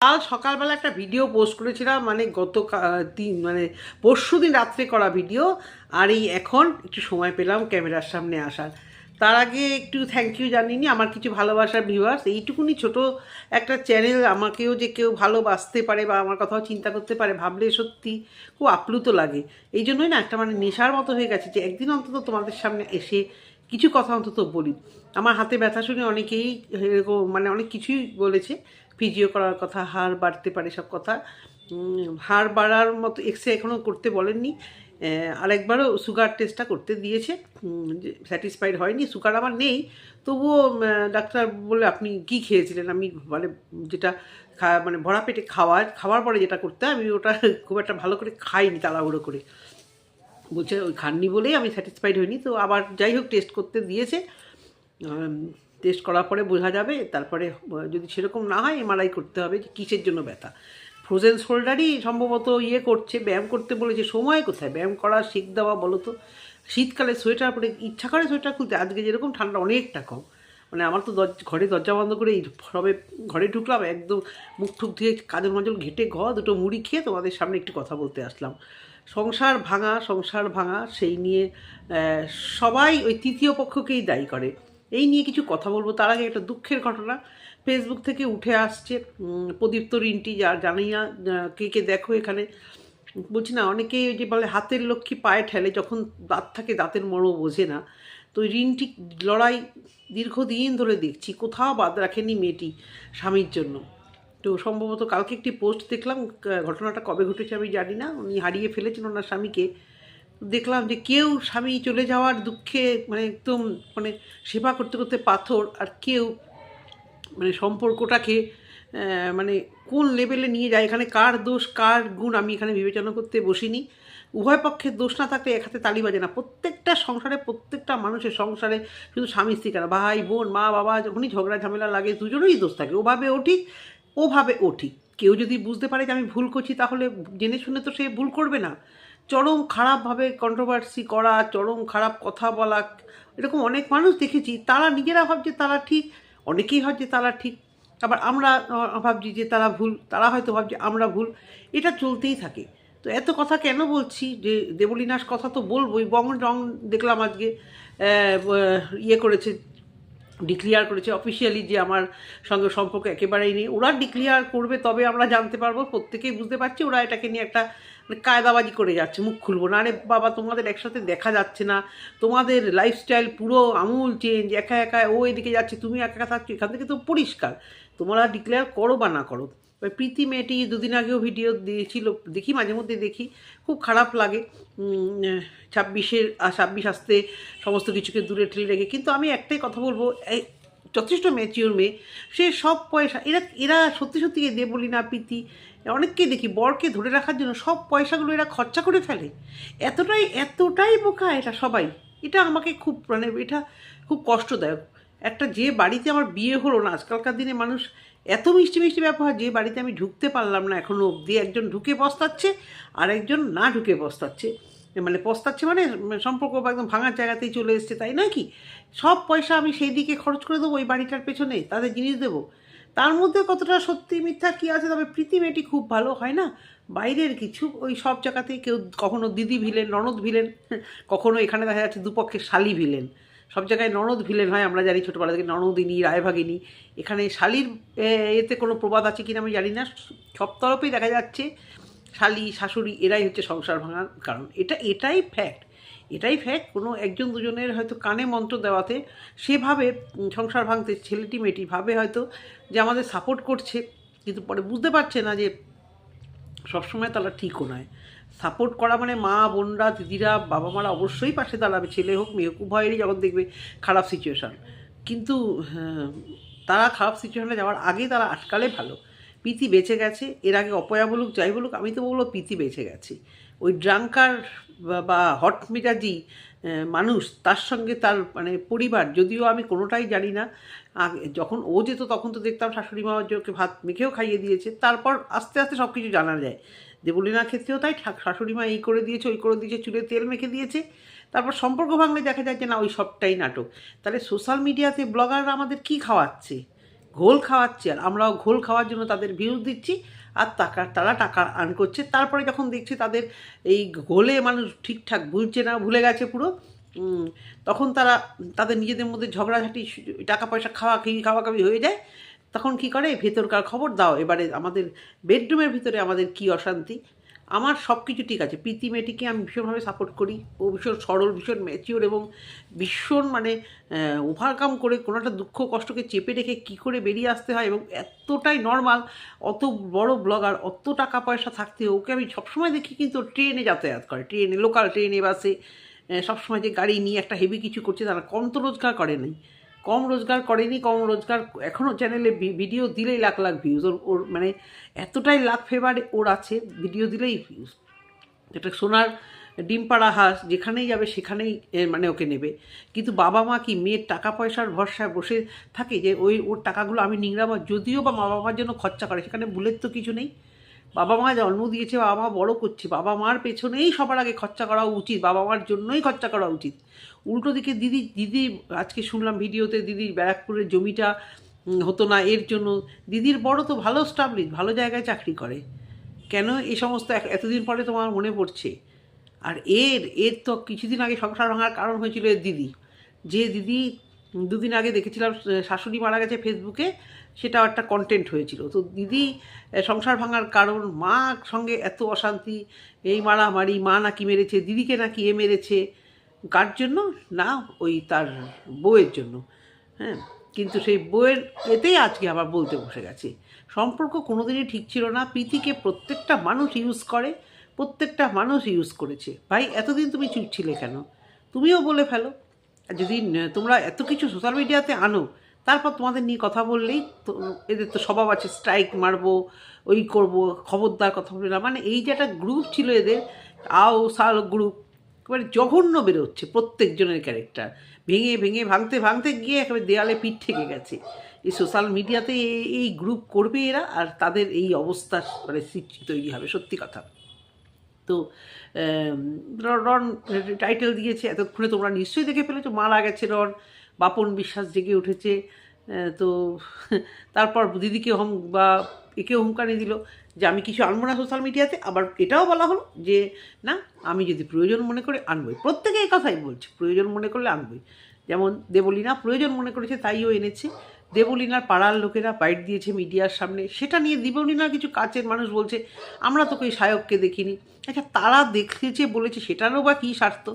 কাল সকালবেলা একটা ভিডিও পোস্ট করেছিলাম, মানে পরশু দিন রাত্রে করা ভিডিও। আর এই এখন একটু সময় পেলাম ক্যামেরার সামনে আসার। তার আগে একটু থ্যাংক ইউ জানিনি আমার কিছু ভালোবাসার ভিউয়ার্স। এইটুকুনি ছোট একটা চ্যানেল আমাকেও যে কেউ ভালোবাসতে পারে বা আমার কথাও চিন্তা করতে পারে ভাবলে সত্যি খুব আপ্লুত লাগে। এই জন্যই না একটা নেশার মতো হয়ে গেছে যে একদিন অন্তত তোমাদের সামনে এসে কিছু কথা অন্তত বলি। আমার হাতে ব্যথা শুনে অনেকেই এরকম অনেক কিছুই বলেছে, ফিজিও করার কথা, হাড় বাড়তে পারে, সব কথা। হাড় বাড়ার মতো এক্সরে এখনও করতে বলেননি। আরেকবারও সুগার টেস্টটা করতে দিয়েছে, স্যাটিসফাইড হয়নি। সুগার আমার নেই, তবুও ডাক্তার বলে আপনি কী খেয়েছিলেন, আমি যেটা ভরা পেটে খাওয়ার পরে যেটা করতে আমি ওটা খুব একটা ভালো করে খাইনি, তাড়াহুড়ো করে। বলছে ওই খাননি বলেই আমি স্যাটিসফাইড হইনি। তো আবার যাই হোক টেস্ট করতে দিয়েছে, টেস্ট করার পরে বোঝা যাবে। তারপরে যদি সেরকম না হয় এমআরআই করতে হবে যে কিসের জন্য ব্যথা। ফ্রোজেন শোল্ডারই সম্ভবত করছে, ব্যায়াম করতে বলেছে। সময় কোথায় ব্যায়াম করার, শিখ দেওয়া বলো তো। শীতকালে সোয়েটার পরে ইচ্ছা করে সোয়েটার খুলতে, আজকে যেরকম ঠান্ডা অনেকটা কম। আমার তো ঘরে দরজা বন্ধ করে সবে ঘরে ঢুকলাম, একদম মুখ ঠুক ধুয়ে কাজল মাজল ঘেটে দুটো মুড়ি খেয়ে তোমাদের সামনে একটু কথা বলতে আসলাম। সংসার ভাঙা সেই নিয়ে সবাই ওই তৃতীয় পক্ষকেই দায়ী করে। এই নিয়ে কিছু কথা বলবো। তার আগে একটা দুঃখের ঘটনা ফেসবুক থেকে উঠে আসছে। প্রদীপ্ত রিন্টি, যা জানি না কে কে দেখো এখানে, বলছি না, অনেকেই ওই যে বলে হাতের লক্ষ্মী পায়ে ঠেলে, যখন দাঁত থাকে দাঁতের মরও বোঝে না। তো ওই রিন্টি লড়াই দীর্ঘদিন ধরে দেখছি, কোথাও বাদ রাখেনি মেয়েটি স্বামীর জন্য। তো সম্ভবত কালকে একটি পোস্ট দেখলাম, ঘটনাটা কবে ঘটেছে আমি জানি না, উনি হারিয়ে ফেলেছেন ওনার স্বামীকে। দেখলাম যে কেউ স্বামী চলে যাওয়ার দুঃখে একদম সেবা করতে করতে পাথর, আর কেউ সম্পর্কটাকে কোন লেভেলে নিয়ে যায়। এখানে কার দোষ কার গুণ আমি এখানে বিবেচনা করতে বসিনি। উভয় পক্ষের দোষ না থাকলে এক হাতে তালি বাজে না। প্রত্যেকটা সংসারে, প্রত্যেকটা মানুষের সংসারে, শুধু স্বামী স্ত্রী কেন, ভাই বোন মা বাবা, যখনই ঝগড়া ঝামেলা লাগে দুজনেরই দোষ থাকে। ওভাবে ও ঠিক। কেউ যদি বুঝতে পারে যে আমি ভুল করছি, তাহলে জেনে শুনে তো সে ভুল করবে না। চরম খারাপভাবে কন্ট্রোভার্সি করা, চরম খারাপ কথা বলা, এরকম অনেক মানুষ দেখেছি। তারা নিজেরা ভাবছে তারা ঠিক, অনেকেই ভাবছে তারা ঠিক, আবার আমরা ভাবছি যে তারা ভুল, তারা হয়তো ভাবছে আমরা ভুল। এটা চলতেই থাকে। তো এত কথা কেন বলছি, যে দেবলীনার কথা তো বলবোই। রং দেখলাম আজকে করেছে, ডিক্লিয়ার করেছে অফিসিয়ালি যে আমার সঙ্গে সম্পর্ক একেবারেই নেই। ওরা ডিক্লিয়ার করবে তবে আমরা জানতে পারবো। প্রত্যেকেই বুঝতে পারছি ওরা এটাকে নিয়ে একটা কায়দাবাজি করে যাচ্ছে, মুখ খুলবো না। আরে বাবা, তোমাদের একসাথে দেখা যাচ্ছে না, তোমাদের লাইফস্টাইল পুরো আমূল চেঞ্জ। একা একা ও এদিকে যাচ্ছে, তুমি একা একা থাকছো, এখান থেকে তো পরিষ্কার। তোমরা ডিক্লেয়ার করো বা না করো। প্রীতি মেয়েটি দুদিন আগেও ভিডিও দিয়েছিল, দেখি মাঝে মধ্যে দেখি, খুব খারাপ লাগে। 26 আসতে সমস্ত কিছুকে দূরে ঠেলে রেখে। কিন্তু আমি একটাই কথা বলবো, এই যথেষ্ট ম্যাচিওর মেয়ে, সে সব পয়সা, এরা সত্যি সত্যি দেবলীনা, প্রীতি, অনেককেই দেখি বরকে ধরে রাখার জন্য সব পয়সাগুলো এরা খরচা করে ফেলে। এতটাই বোকা এটা সবাই। এটা আমাকে খুব এটা খুব কষ্টদায়ক। একটা যে বাড়িতে আমার বিয়ে হলো না, আজকালকার দিনে মানুষ এত মিষ্টি মিষ্টি ব্যবহার, যে বাড়িতে আমি ঢুকতে পারলাম না এখনও অবধি, একজন ঢুকে পস্তাচ্ছে আর একজন না ঢুকে পস্তাচ্ছে। পস্তাচ্ছে সম্পর্ক একদম ভাঙার জায়গাতেই চলে এসছে, তাই নয় কি? সব পয়সা আমি সেই দিকে খরচ করে দেবো ওই বাড়িটার পেছনে, তাদের জিনিস দেবো। তার মধ্যে কতটা সত্যি মিথ্যা কী আছে। তবে প্রীতি মেয়েটি খুব ভালো, হয় না বাইরের কিছু, ওই সব জায়গাতেই কেউ কখনো দিদি ভিলেন, ননদ ভিলেন, কখনো এখানে দেখা যাচ্ছে দুপক্ষের শালি ভিলেন। সব জায়গায় ননদ ভিলেন হয়, আমরা জানি ছোটোবেলা থেকে, ননদিনী, রায়ভাগিনী। এখানে শালির এতে কোনো প্রবাদ আছে কিনা আমি জানি না। সব তরফেই দেখা যাচ্ছে শালি শাশুড়ি এরাই হচ্ছে সংসার ভাঙার কারণ। এটাই ফ্যাক্ট। কোনো একজন দুজনের হয়তো কানে মন্ত্র দেওয়াতে সেভাবে সংসার ভাঙতে ছেলেটি মেয়েটি ভাবে হয়তো যে আমাদের সাপোর্ট করছে, কিন্তু পরে বুঝতে পারছে না যে সবসময় তারা ঠিকও নয়। সাপোর্ট করা মা বোনরা, দিদিরা, বাবা মারা অবশ্যই পাশে দাঁড়াবে, ছেলে হোক মেয়ে হোক, উভয়েরই যখন দেখবে খারাপ সিচুয়েশান। কিন্তু তারা খারাপ সিচুয়েশানে যাওয়ার আগেই তারা আটকালে ভালো। প্রীতি বেঁচে গেছে, এর আগে অপয়া বলুক যাই বলুক, আমি তো বলবো প্রীতি বেঁচে গেছে। ওই ড্রাঙ্কার বা হট মেজাজি মানুষ, তার সঙ্গে তার পরিবার, যদিও আমি কোনোটাই জানি না। যখন ও যেত তখন তো দেখতাম শাশুড়ি মা ওকে ভাত মেখেও খাইয়ে দিয়েছে, তারপর আস্তে আস্তে সব কিছু জানা যায়। দেবলীনার ক্ষেত্রেও তাই, শাশুড়ি মা এই করে দিয়েছে, ওই করে দিয়েছে, চুলে তেল মেখে দিয়েছে। তারপর সম্পর্ক ভাঙলে দেখা যায় যে না, ওই সবটাই নাটক। তাহলে সোশ্যাল মিডিয়াতে ব্লগাররা আমাদের কি খাওয়াচ্ছে? ঘোল খাওয়াচ্ছে, আর আমরাও ঘোল খাওয়ার জন্য তাদের ভিউজ দিচ্ছি, আর তারা টাকা আর্ন করছে। তারপরে যখন দেখছি তাদের এই ঘোলে মানুষ ঠিকঠাক বুঝছে না, ভুলে গেছে পুরো, তখন তাদের নিজেদের মধ্যে ঝগড়াঝাটি, টাকা পয়সা খাওয়াখাওয়ি হয়ে যায়। তখন কি করে, ভেতরকার খবর দাও, এবারে আমাদের বেডরুমের ভিতরে আমাদের কি অশান্তি। আমার সব কিছু ঠিক আছে, প্রীতি মেয়েটিকে আমি ভীষণভাবে সাপোর্ট করি। ও ভীষণ সরল, ভীষণ ম্যাচিওর, এবং ভীষণ মানে ওভারকাম করে কোনো একটা দুঃখ কষ্টকে চেপে রেখে কী করে বেরিয়ে আসতে হয়, এবং এতটাই নর্মাল। অত বড় ব্লগার, অত টাকা পয়সা থাকতে ওকে আমি সবসময় দেখি কিন্তু ট্রেনে যাতায়াত করে, ট্রেনে, লোকাল ট্রেনে, বাসে, সবসময় যে গাড়ি নিয়ে একটা হেভি কিছু করছে, তারা কম তো রোজগার করেনি, কম রোজগার এখনও চ্যানেলে ভিডিও দিলেই লাখ লাখ ভিউজ। ওর মানে এতটাই লাখ ফেভার ওর আছে, ভিডিও দিলেই ভিউজ। এটা সোনার ডিম পাড়া হাঁস, যেখানেই যাবে সেখানেই মানে ওকে নেবে। কিন্তু বাবা মা কি মেয়ের টাকা পয়সার ভরসায় বসে থাকে যে ওর টাকাগুলো আমি নিংড়াবো? যদিও বা বাবা মার জন্য খরচা করে, সেখানে ভুলের তো কিছু নেই। বাবা মা জন্ম দিয়েছে, বাবা মা বড় করছে, বাবা মার পেছনেই সবার আগে খরচা করা উচিত, বাবা মার জন্যই খরচা করা উচিত। উল্টো দিকে দিদি আজকে শুনলাম ভিডিওতে, দিদির ব্যারাকপুরের জমিটা হতো না এর জন্য। দিদির বড় তো ভালো স্টাবলিশ, ভালো জায়গায় চাকরি করে, কেন এই সমস্ত এতদিন পরে তোমার মনে পড়ছে? আর এর তো কিছুদিন আগে সংসার ভাঙার কারণ হয়েছিল এর দিদি, যে দিদি দুদিন আগে দেখেছিলাম শাশুড়ি মারা গেছে ফেসবুকে, সেটাও একটা কন্টেন্ট হয়েছিল। তো দিদি সংসার ভাঙার কারণ, মা সঙ্গে এত অশান্তি, এই মারামারি, মা নাকি মেরেছে, দিদিকে নাকি এ মেরেছে, কার জন্য না, ওই তার বউয়ের জন্য। হ্যাঁ, কিন্তু সেই বউয়ের এতেই আজকে আবার বলতে বসে গেছে। সম্পর্ক কোনোদিনই ঠিক ছিল না, প্রীতিকে প্রত্যেকটা মানুষ ইউজ করে, প্রত্যেকটা মানুষ ইউজ করেছে। ভাই এতদিন তুমি চুপ ছিলে কেন? তুমিও বলে ফেলো। যদি তোমরা এত কিছু সোশ্যাল মিডিয়াতে আনো, তারপর তোমাদের নিয়ে কথা বললেই তো এদের তো স্বভাব আছে স্ট্রাইক মারবো, ওই করব, খবরদার কথা বলবে না। মানে এই যে একটা গ্রুপ ছিল এদের, আও সাল গ্রুপ, একেবারে জঘন্য বেরোচ্ছে প্রত্যেকজনের ক্যারেক্টার, ভাঙতে ভাঙতে গিয়ে একেবারে দেয়ালে পিঠ ঠেকে গেছে। এই সোশ্যাল মিডিয়াতে এই গ্রুপ করবে এরা, আর তাদের এই অবস্থা মানে সৃষ্টি তৈরি হবে, সত্যি কথা। তো রন টাইটেল দিয়েছে, এতক্ষণে তোমরা নিশ্চয়ই দেখে ফেলেছো, মারা গেছে রন, বাপন বিশ্বাস জেগে উঠেছে। তো তারপর দিদিকে বা একেও হুমকানি দিল যে আমি কিছু আনবো না সোশ্যাল মিডিয়াতে। আবার এটাও বলা হলো যে না, আমি যদি প্রয়োজন মনে করে আনবই। প্রত্যেকে এই কথাই বলছে, প্রয়োজন মনে করলে আনবই। যেমন দেবলীনা প্রয়োজন মনে করেছে, তাইও এনেছে। দেবলীনার পাড়ার লোকেরা বাইট দিয়েছে মিডিয়ার সামনে, সেটা নিয়ে দেবলীনার কিছু কাছের মানুষ বলছে আমরা তোকে ওই সায়ককে দেখিনি। আচ্ছা, তারা দেখেছে বলেছে, সেটারও বা কী স্বার্থ?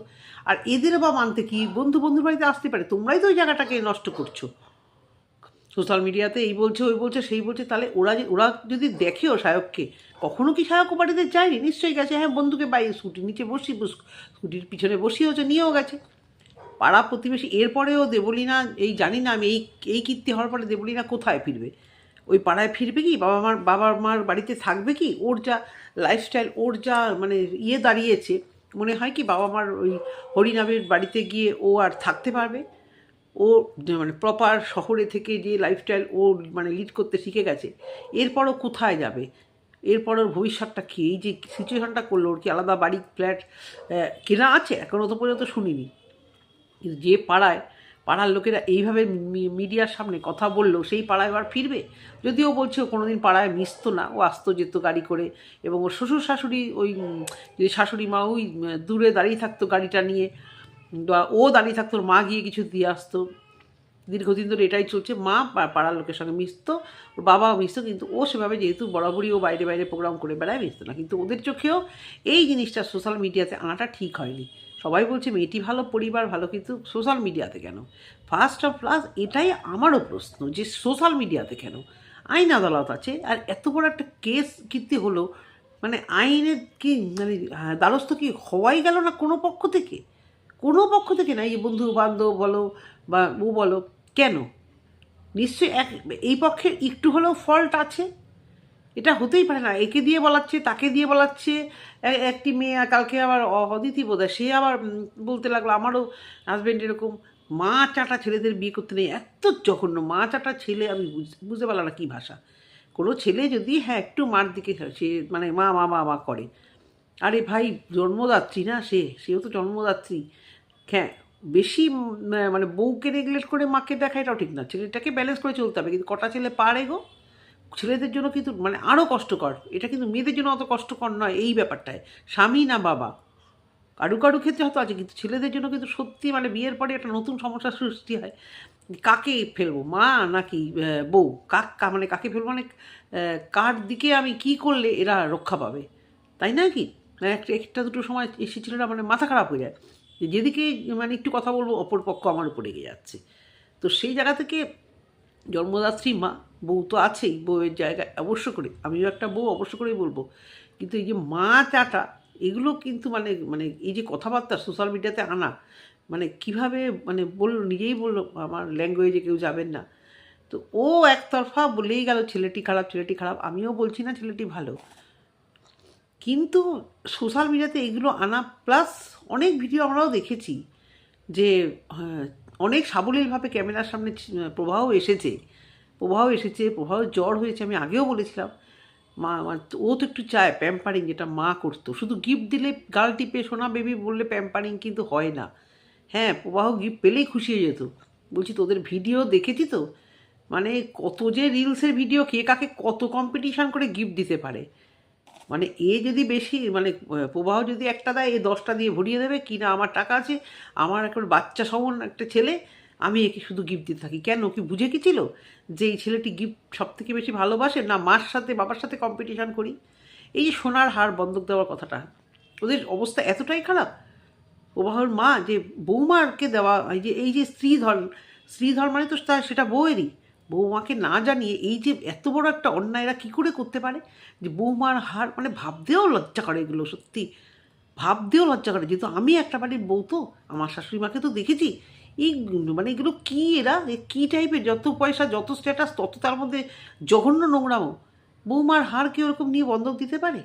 আর এদের বা মানতে কি বন্ধুর বাড়িতে আসতে পারে? তোমরাই তো ওই জায়গাটাকে নষ্ট করছো সোশ্যাল মিডিয়াতে, এই বলছে ওই বলছে সেই বলছে। তাহলে ওরা যদি দেখেও সায়ককে, কখনো কি সায়ক বাড়িতে যায়নি? নিশ্চয়ই গেছে। হ্যাঁ, বন্ধুকে স্কুটির নিচে স্কুটির পিছনে বসিয়েওছে, নিয়েও গেছে পাড়া প্রতিবেশী। এরপরেও দেবলীনা, এই জানি না আমি, এই কীর্তি হওয়ার পরে দেবলীনা কোথায় ফিরবে? ওই পাড়ায় ফিরবে কি? বাবা মার বাড়িতে থাকবে কি? ওর যা লাইফস্টাইল, ওর যা মানে দাঁড়িয়েছে, মনে হয় কি বাবা মার ওই হরিনামের বাড়িতে গিয়ে ও আর থাকতে পারবে? ও মানে প্রপার শহরে থেকে যে লাইফস্টাইল ও মানে লিড করতে শিখে গেছে, এরপরও কোথায় যাবে? এরপর ওর ভবিষ্যৎটা কী? এই যে সিচুয়েশনটা করলো, ওর কি আলাদা বাড়ি ফ্ল্যাট কেনা আছে? এখনও তো পর্যন্ত শুনিনি। কিন্তু যে পাড়ার লোকেরা এইভাবে মিডিয়ার সামনে কথা বললো, সেই পাড়ায় এবার ফিরবে? যদিও বলছে ও কোনোদিন পাড়ায় মিশতো না, ও আসতো যেত গাড়ি করে, এবং ওর শ্বশুর শাশুড়ি ওই যে শাশুড়ি মা ওই দূরে দাঁড়িয়ে থাকতো গাড়িটা নিয়ে, বা ও দাঁড়িয়ে থাকতো, ওর মা গিয়ে কিছু দিয়ে আসতো। দীর্ঘদিন ধরে এটাই চলছে, মা পাড়ার লোকের সঙ্গে মিশতো, ওর বাবাও মিশতো, কিন্তু ও সেভাবে যেহেতু বরাবরই ও বাইরে প্রোগ্রাম করে বেড়ায়, মিশতো না। কিন্তু ওদের চোখেও এই জিনিসটা সোশ্যাল মিডিয়াতে আনাটা ঠিক হয়নি। সবাই বলছে মেয়েটি ভালো, পরিবার ভালো, কিন্তু সোশ্যাল মিডিয়াতে কেন? ফার্স্ট অফ প্লাস এটাই আমারও প্রশ্ন, যে সোশ্যাল মিডিয়াতে কেন? আইন আদালত আছে, আর এত বড় একটা কেস কীর্তি হলো, মানে আইনের কি মানে দ্বারস্থ কি হওয়াই গেল না কোনো পক্ষ থেকে? কোনো পক্ষ থেকে না, এই বন্ধু বান্ধব বলো বা ও বলো, কেন? নিশ্চয়ই এই পক্ষের একটু হলেও ফল্ট আছে। এটা হতেই পারে না, একে দিয়ে বলাচ্ছে, তাকে দিয়ে বলাচ্ছে। একটি মেয়ে কালকে আবার অদিতি বোধহয়, সে আবার বলতে লাগলো আমারও হাজব্যান্ড এরকম, মা চাটা ছেলেদের বিয়ে করতে নেই। এত জঘন্য মা চাটা ছেলে, আমি বুঝতে পারলাম না কী ভাষা। কোনো ছেলে যদি হ্যাঁ একটু মার দিকে সে মানে মা মা মা মা করে, আরে ভাই জন্মদাত্রী না, সেও তো জন্মদাত্রী। হ্যাঁ, বেশি মানে বউকে নেগলেক্ট করে মাকে দেখা এটাও ঠিক না, ছেলেটাকে ব্যালেন্স করে চলতে হবে। কিন্তু কটা ছেলে পারে গো, ছেলেদের জন্য কিন্তু মানে আরও কষ্টকর, এটা কিন্তু মেয়েদের জন্য অত কষ্টকর নয় এই ব্যাপারটায়, স্বামী না বাবা। কারু কারু ক্ষেত্রে হয়তো আছে, কিন্তু ছেলেদের জন্য কিন্তু সত্যি মানে বিয়ের পরে একটা নতুন সমস্যার সৃষ্টি হয়। কাকে ফেলবো, মা নাকি বউ, মানে কাকে ফেলবো, মানে কার দিকে আমি কি করলে এরা রক্ষা পাবে, তাই না কি? একটা দুটো সময় এসে ছেলেরা মানে মাথা খারাপ হয়ে যায়, যেদিকে মানে একটু কথা বলবো অপর পক্ষ আমার উপরে এগিয়ে যাচ্ছে। তো সেই জায়গা থেকে জন্মদাত্রী মা, বউ তো আছেই, বউয়ের জায়গায় অবশ্য করে আমিও একটা বউ, অবশ্য করেই বলবো। কিন্তু এই যে মা চাটা, এগুলো কিন্তু মানে মানে এই যে কথাবার্তা সোশ্যাল মিডিয়াতে আনা, মানে কিভাবে মানে নিজেই বললো আমার ল্যাঙ্গুয়েজে কেউ যাবেন না। তো ও একতরফা বলেই গেল ছেলেটি খারাপ, ছেলেটি খারাপ। আমিও বলছি না ছেলেটি ভালো, কিন্তু সোশ্যাল মিডিয়াতে এগুলো আনা, প্লাস অনেক ভিডিও আমরাও দেখেছি যে অনেক সাবলীলভাবে ক্যামেরার সামনে প্রবাহ এসেছে, প্রবাহ জ্বর হয়েছে। আমি আগেও বলেছিলাম মা ও তো একটু চায় প্যাম্পারিং, যেটা মা করতো, শুধু গিফট দিলে গাল টিপে সোনা বেবি বললে প্যাম্পারিং কিন্তু হয় না। হ্যাঁ, প্রবাহ গিফট পেলেই খুশি হয়ে যেত। বলছি তোদের ভিডিও দেখেছি তো, মানে কত যে রিলসের ভিডিও, কে কাকে কত কম্পিটিশান করে গিফট দিতে পারে। মানে এ যদি বেশি মানে প্রবাহ যদি একটা দেয়, এ 10টা দিয়ে ভরিয়ে দেবে কি না আমার টাকা আছে, আমার এখন বাচ্চা সমান একটা ছেলে, আমি একে শুধু গিফট দিতে থাকি। কেন, কি বুঝে কি ছিল যে এই ছেলেটি গিফট সব থেকে বেশি ভালোবাসে, না মার সাথে বাবার সাথে কম্পিটিশান করি? এই যে সোনার হার বন্ধক দেওয়ার কথাটা, ওদের অবস্থা এতটাই খারাপ। প্রবাহর মা যে বৌমাকে দেওয়া, এই যে স্ত্রীধর মানে তো সেটা বউয়েরই, বৌমাকে না জানিয়ে এই যে এত বড় একটা অন্যায় এরা কী করে করতে পারে? যে বৌমার হার, মানে ভাবতেও লজ্জা করে এগুলো, সত্যি ভাবতেও লজ্জা করে। যেহেতু আমি একটা বাড়ির বউ, তো আমার শাশুড়ি মাকে তো দেখেছি, এই মানে এগুলো কী, এরা কী টাইপের, যত পয়সা যত স্ট্যাটাস তত তার মধ্যে জঘন্য নোংরামো। বৌমার হার কি ওরকম নিয়ে বন্ধক দিতে পারে?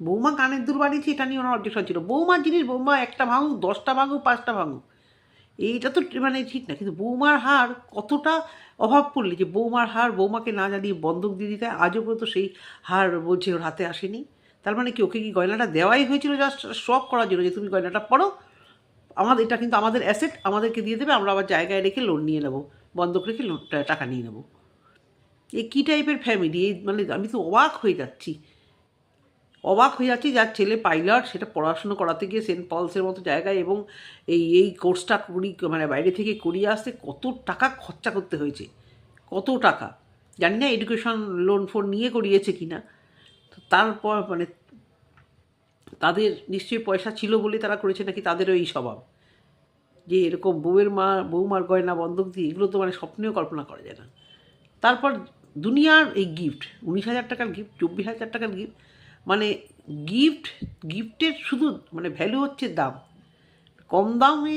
বৌমা কানের দুল বাড়িয়েছে, এটা নিয়ে ওনার অবজেকশন ছিল। বৌমার জিনিস বৌমা একটা ভাঙুক, 10টা ভাঙুক, 5টা ভাঙুক, এইটা তো মানে ঠিক না। কিন্তু বৌমার হার কতটা অভাব পড়লে যে বৌমার হার বৌমাকে না জানিয়ে বন্ধক দিয়ে দিতে হয়। আজও পর্যন্ত সেই হার বলছে ওর হাতে আসেনি। তার মানে কি ওকে কি গয়নাটা দেওয়াই হয়েছিল জাস্ট শখ করার জন্য, যে তুমি গয়নাটা পড়ো, এটা কিন্তু আমাদের অ্যাসেট, আমাদেরকে দিয়ে দেবে, আমরা আবার জায়গায় রেখে লোন নিয়ে নেবো, বন্ধক রেখে টাকা নিয়ে নেবো। এ কী টাইপের ফ্যামিলি? মানে আমি তো অবাক হয়ে যাচ্ছি। যার ছেলে পাইলট, সেটা পড়াশুনো করাতে গিয়ে সেন্ট পলসের মতো জায়গায়, এবং এই কোর্সটা মানে বাইরে থেকে করিয়ে আসতে কত টাকা খরচা করতে হয়েছে, কত টাকা জানি না, এডুকেশন লোন ফোন নিয়ে করিয়েছে কি না। তো তারপর মানে তাদের নিশ্চয়ই পয়সা ছিল বলে তারা করেছে, নাকি তাদেরও এই স্বভাব যে এরকম বৌমার গয়না বন্ধক দিয়ে, এগুলো তো মানে স্বপ্নেও কল্পনা করা যায় না। তারপর দুনিয়ার এই গিফট, 19,000 টাকার গিফট, 24,000 টাকার গিফট, মানে গিফটের শুধু মানে ভ্যালু হচ্ছে দাম। কম দামে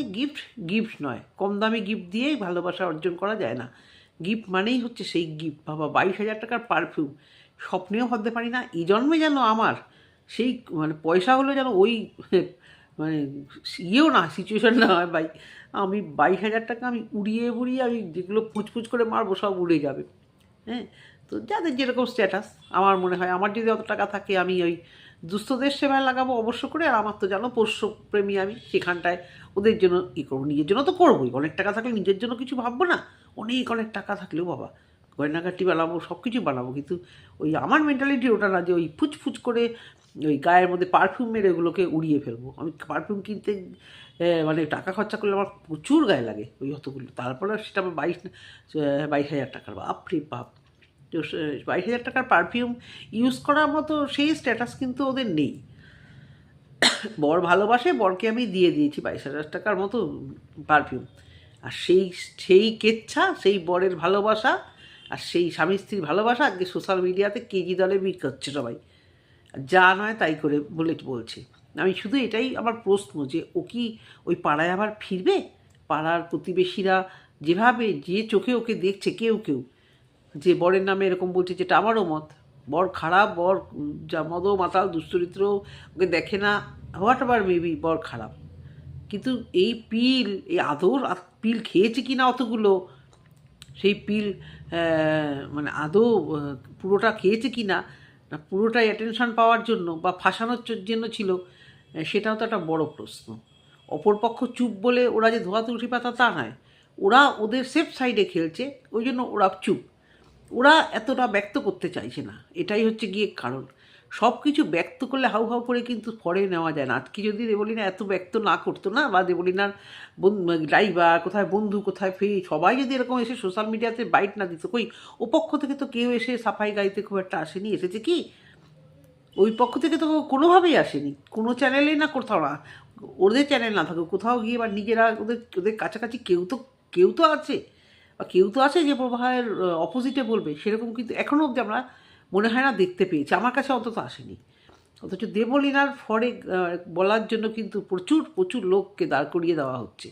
গিফট নয়, কম দামে গিফট দিয়েই ভালোবাসা অর্জন করা যায় না। গিফট মানেই হচ্ছে সেই গিফট। বাবা, 22,000 টাকার পারফিউম, স্বপ্নেও ভাবতে পারি না এই জন্মে যেন আমার সেই মানে পয়সা হলো যেন ওই মানে ইয়েও না, সিচুয়েশান না হয় ভাই, আমি 22,000 টাকা আমি উড়িয়ে আমি যেগুলো পুচপুচ করে মারবো সব উড়ে যাবে। হ্যাঁ, তো যাদের যেরকম স্ট্যাটাস, আমার মনে হয় আমার যদি অত টাকা থাকে আমি ওই দুস্থদের সেবায় লাগাবো অবশ্য করে। আর আমার তো জানো পোষ্যপ্রেমী আমি, সেখানটায় ওদের জন্য করবো, নিজের জন্য তো করবোই। অনেক টাকা থাকলে নিজের জন্য কিছু ভাববো না? অনেক টাকা থাকলেও বাবা গয়নাগাটি বানাবো, সব কিছু বানাবো, কিন্তু ওই আমার মেন্টালিটি ওটা না যে ওই ফুচফুচ করে ওই গায়ের মধ্যে পারফিউম মেরে ওগুলোকে উড়িয়ে ফেলবো। আমি পারফিউম কিনতে মানে টাকা খরচা করলে আমার প্রচুর গায়ে লাগে ওই অতগুলো, তারপরে সেটা আমার 22,000 টাকার, বাপরে বাপ। তো 22,000 টাকার পারফিউম ইউজ করার মতো সেই স্ট্যাটাস কিন্তু ওদের নেই। বর ভালোবাসে, বরকে আমি দিয়ে দিয়েছি 22,000 টাকার মতো পারফিউম, আর সেই কেচ্ছা, সেই বরের ভালোবাসা আর সেই স্বামী স্ত্রীর ভালোবাসা আজকে সোশ্যাল মিডিয়াতে কেজি দলে বিক্রি হচ্ছে সবাই, যা নয় তাই করে বলছে। আমি শুধু এটাই আমার প্রশ্ন, যে ও কি ওই পাড়ায় আবার ফিরবে? পাড়ার প্রতিবেশীরা যেভাবে যে চোখে ওকে দেখছে, কেউ যে বরের নামে এরকম বলছে, যেটা আমারও মত, বর খারাপ, বর যা মাতাল দুশ্চরিত্র, ওকে দেখে না, হোয়াট এভার মেবি, বর খারাপ, কিন্তু এই আদৌ পিল খেয়েছে কি না অতগুলো, সেই পিল মানে আদৌ পুরোটা খেয়েছে কি না, না পুরোটাই অ্যাটেনশন পাওয়ার জন্য বা ফাঁসানোর জন্য ছিল, সেটাও তো একটা বড় প্রশ্ন। অপরপক্ষ চুপ বলে ওরা যে ধোয়া তুলসী পাতা তা নয়, ওরা ওদের সেফ সাইডে খেলছে, ওই জন্য ওরা চুপ, ওরা এতটা ব্যক্ত করতে চাইছে না, এটাই হচ্ছে গিয়ে কারণ। সব কিছু ব্যক্ত করলে হাউ হাউ করে কিন্তু পরে নেওয়া যায় না। আজকে যদি দেবলীনা এত ব্যক্ত না করতো না, বা দেবলীনার ড্রাইভার কোথায়, বন্ধু কোথায়, সবাই যদি এরকম এসে সোশ্যাল মিডিয়াতে বাইট না দিত, কই ও পক্ষ থেকে তো কেউ এসে সাফাই গাইতে খুব একটা আসেনি, এসেছে কি ওই পক্ষ থেকে তো কোনোভাবেই আসেনি, কোনো চ্যানেলেই না, কোথাও না, ওদের চ্যানেল না থাকুক কোথাও গিয়ে, বা নিজেরা ওদের ওদের কাছাকাছি কেউ তো আছে, বা কেউ তো আছে যে প্রভায়ের অপোজিটে বলবে, সেরকম কিন্তু এখনও অবধি আমরা মনে হয় না দেখতে পেয়েছি, আমার কাছে অন্তত আসেনি। অথচ দেবলীনার ফরে বলার জন্য কিন্তু প্রচুর প্রচুর লোককে দাঁড় করিয়ে দেওয়া হচ্ছে।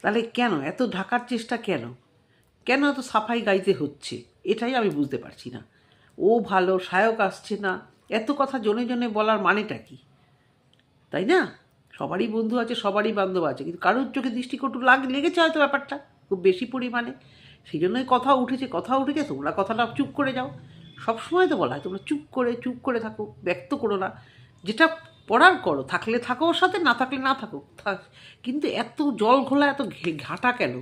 তাহলে কেন এত ঢাকার চেষ্টা, কেন কেন এত সাফাই গাইতে হচ্ছে, এটাই আমি বুঝতে পারছি না। ও ভালো, সায়ক আসছে না, এত কথা জনে জনে বলার মানেটা কি, তাই না? সবারই বন্ধু আছে, সবারই বান্ধব আছে, কিন্তু কারোর চোখে দৃষ্টিকটু লেগেছে হয়তো ব্যাপারটা খুব বেশি পরিমাণে, সেই জন্যই কথা উঠেছে তোমরা কথাটা চুপ করে যাও। সবসময় তো বলা হয় তোমরা চুপ করে থাকো, ব্যক্ত করো না, যেটা পড়ার করো, থাকলে থাকো ওর সাথে, না থাকলে না থাকো, কিন্তু এত জল ঘোলা, এত ঘাটা কেন,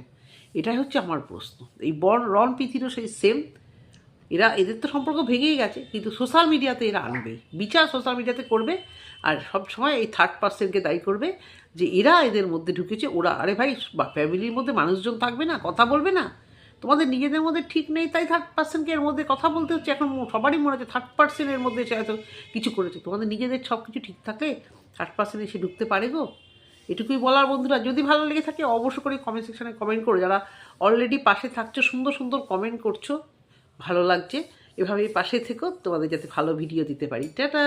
এটাই হচ্ছে আমার প্রশ্ন। এই রন পিথিরও সেই সেম, এদের তো সম্পর্ক ভেঙেই গেছে, কিন্তু সোশ্যাল মিডিয়াতে এরা আনবে বিচার, সোশ্যাল মিডিয়াতে করবে, আর সব সময় এই থার্ড পার্সনকে দায়ী করবে যে এরা এদের মধ্যে ঢুকেছে, ওরা, আরে ভাই, ফ্যামিলির মধ্যে মানুষজন থাকবে না, কথা বলবে না, তোমাদের নিজেদের মধ্যে ঠিক নেই, তাই থার্ড পার্সনকে এর মধ্যে কথা বলতে হচ্ছে। এখন সবারই মনে হচ্ছে থার্ড পার্সনের মধ্যে এসে হয়তো কিছু করেছে, তোমাদের নিজেদের সব কিছু ঠিক থাকলে থার্ড পার্সন এসে ঢুকতে পারে গো। এটুকুই বলার বন্ধুরা, যদি ভালো লেগে থাকে অবশ্যই করে কমেন্ট সেকশনে কমেন্ট করো, যারা অলরেডি পাশে থাকছো, সুন্দর সুন্দর কমেন্ট করছো, ভালো লাগছে, এভাবেই পাশে থেকো, তোমাদের যাতে ভালো ভিডিও দিতে পারি। টাটা।